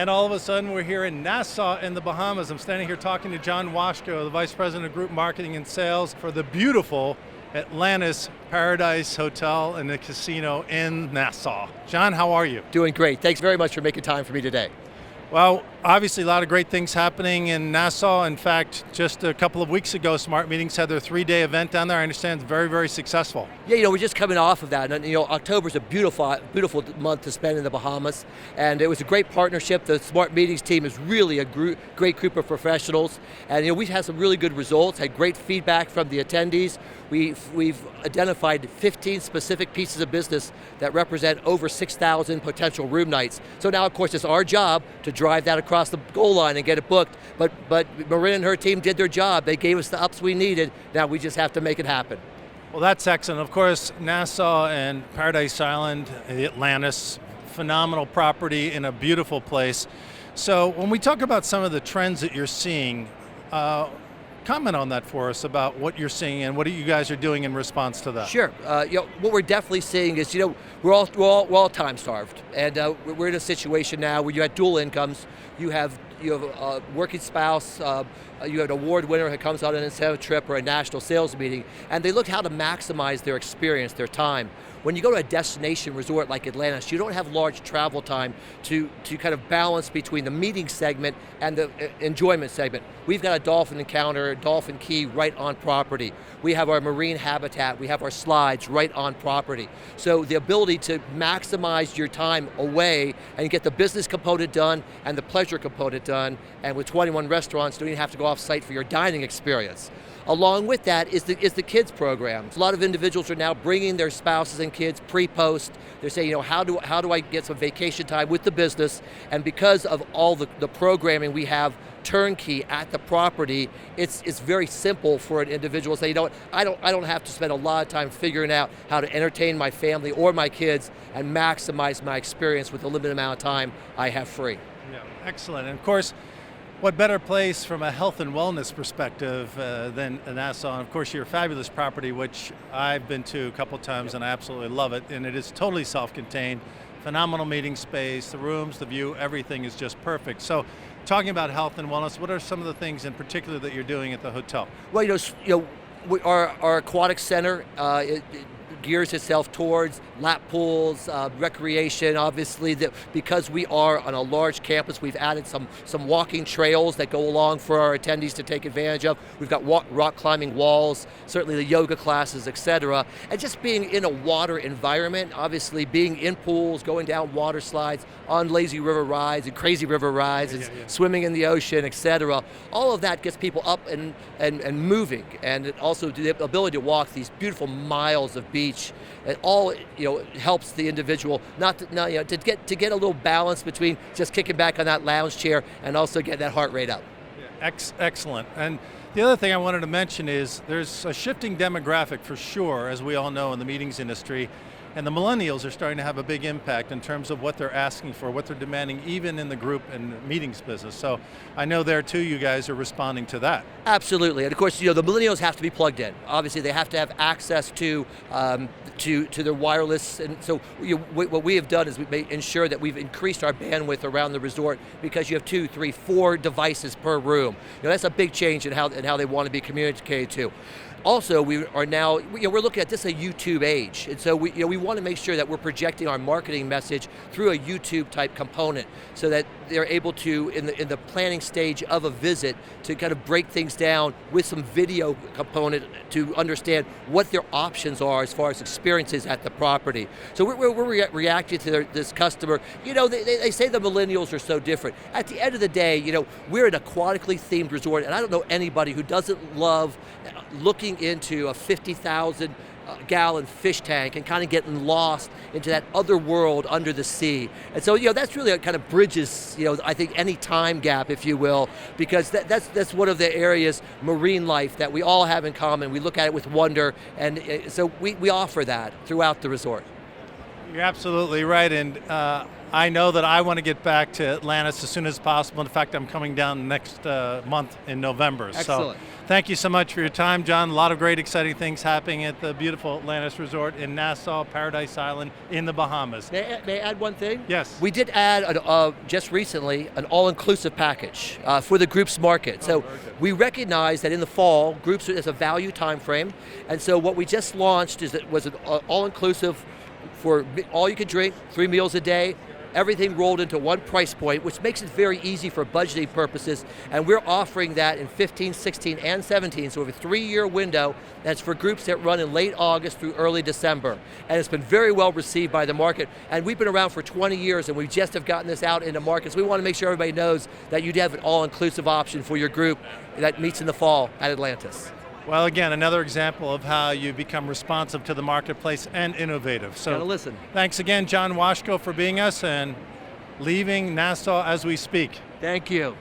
And all of a sudden we're here in Nassau in the Bahamas. I'm standing here talking to John Washko, the Vice President of Group Marketing and Sales for the beautiful Atlantis Paradise Hotel and the Casino in Nassau. John, how are you? Doing great. Thanks very much for making time for me today. Well, obviously a lot of great things happening in Nassau. In fact, just a couple of weeks ago, Smart Meetings had their 3-day event down there. I understand it's very, very successful. Yeah, we're just coming off of that. And, October's a beautiful month to spend in the Bahamas. And it was a great partnership. The Smart Meetings team is really a great group of professionals. And, we've had some really good results, had great feedback from the attendees. We've identified 15 specific pieces of business that represent over 6,000 potential room nights. So now, of course, it's our job to drive that across the goal line and get it booked. But Marin and her team did their job. They gave us the ups we needed. Now we just have to make it happen. Well, that's excellent. Of course, Nassau and Paradise Island, the Atlantis, phenomenal property in a beautiful place. So when we talk about some of the trends that you're seeing, comment on that for us about what you're seeing and what you guys are doing in response to that. Sure. What we're definitely seeing is, we're all time starved, and we're in a situation now where you have dual incomes. You have a working spouse. You have an award winner who comes on an incentive trip or a national sales meeting, and they look how to maximize their experience, their time. When you go to a destination resort like Atlantis, you don't have large travel time to kind of balance between the meeting segment and the enjoyment segment. We've got a dolphin encounter, dolphin key right on property. We have our marine habitat, we have our slides right on property. So the ability to maximize your time away and get the business component done and the pleasure component done, and with 21 restaurants, you don't even have to go off site for your dining experience. Along with that is the kids program. A lot of individuals are now bringing their spouses and kids pre-post. They're saying, how do I get some vacation time with the business? And because of all the programming we have turnkey at the property, it's very simple for an individual to say, I don't have to spend a lot of time figuring out how to entertain my family or my kids and maximize my experience with the limited amount of time I have free. Yeah, excellent. And of course, what better place from a health and wellness perspective than Nassau? And of course, your fabulous property, which I've been to a couple times and I absolutely love it. And it is totally self-contained, phenomenal meeting space, the rooms, the view, everything is just perfect. So talking about health and wellness, what are some of the things in particular that you're doing at the hotel? Well, our aquatic center, it gears itself towards lap pools, recreation. Obviously, because we are on a large campus, we've added some walking trails that go along for our attendees to take advantage of. We've got rock climbing walls, certainly the yoga classes, etc. And just being in a water environment, obviously being in pools, going down water slides, on lazy river rides and crazy river rides, and swimming in the ocean, etc. All of that gets people up and moving, and it also the ability to walk these beautiful miles of beach. It all helps the individual to get a little balance between just kicking back on that lounge chair and also get that heart rate up. Yeah, excellent. And the other thing I wanted to mention is there's a shifting demographic for sure, as we all know in the meetings industry. And the millennials are starting to have a big impact in terms of what they're asking for, what they're demanding, even in the group and meetings business. So I know there too, you guys are responding to that. Absolutely, and of course, the millennials have to be plugged in. Obviously, they have to have access to their wireless. And so what we have done is we ensure that we've increased our bandwidth around the resort, because you have 2, 3, 4 devices per room. That's a big change in how they want to be communicated to. Also, we are now, we're looking at this a YouTube age, and so we want to make sure that we're projecting our marketing message through a YouTube type component, so that they're able to, in the planning stage of a visit, to kind of break things down with some video component to understand what their options are as far as experiences at the property. So we're reacting to this customer. They say the millennials are so different. At the end of the day, we're an aquatically themed resort, and I don't know anybody who doesn't love looking into a 50,000 gallon fish tank and kind of getting lost into that other world under the sea. And so, that's really kind of bridges, I think any time gap, if you will, because that's one of the areas, marine life, that we all have in common. We look at it with wonder, and so we offer that throughout the resort. You're absolutely right, and I know that I want to get back to Atlantis as soon as possible. In fact, I'm coming down next month in November. Excellent. So Thank you so much for your time, John. A lot of great, exciting things happening at the beautiful Atlantis Resort in Nassau, Paradise Island in the Bahamas. May I add one thing? Yes. We did add, just recently, an all-inclusive package for the groups market. So we recognize that in the fall, groups is a value time frame. And so what we just launched was an all-inclusive for all you can drink, 3 meals a day, everything rolled into one price point, which makes it very easy for budgeting purposes. And we're offering that in 15, 16, and 17, so we have a 3-year window. That's for groups that run in late August through early December. And it's been very well received by the market. And we've been around for 20 years, and we just have gotten this out into markets. We want to make sure everybody knows that you'd have an all-inclusive option for your group that meets in the fall at Atlantis. Well, again, another example of how you become responsive to the marketplace and innovative. So, gotta listen. Thanks again, John Washko, for being us and leaving Nassau as we speak. Thank you.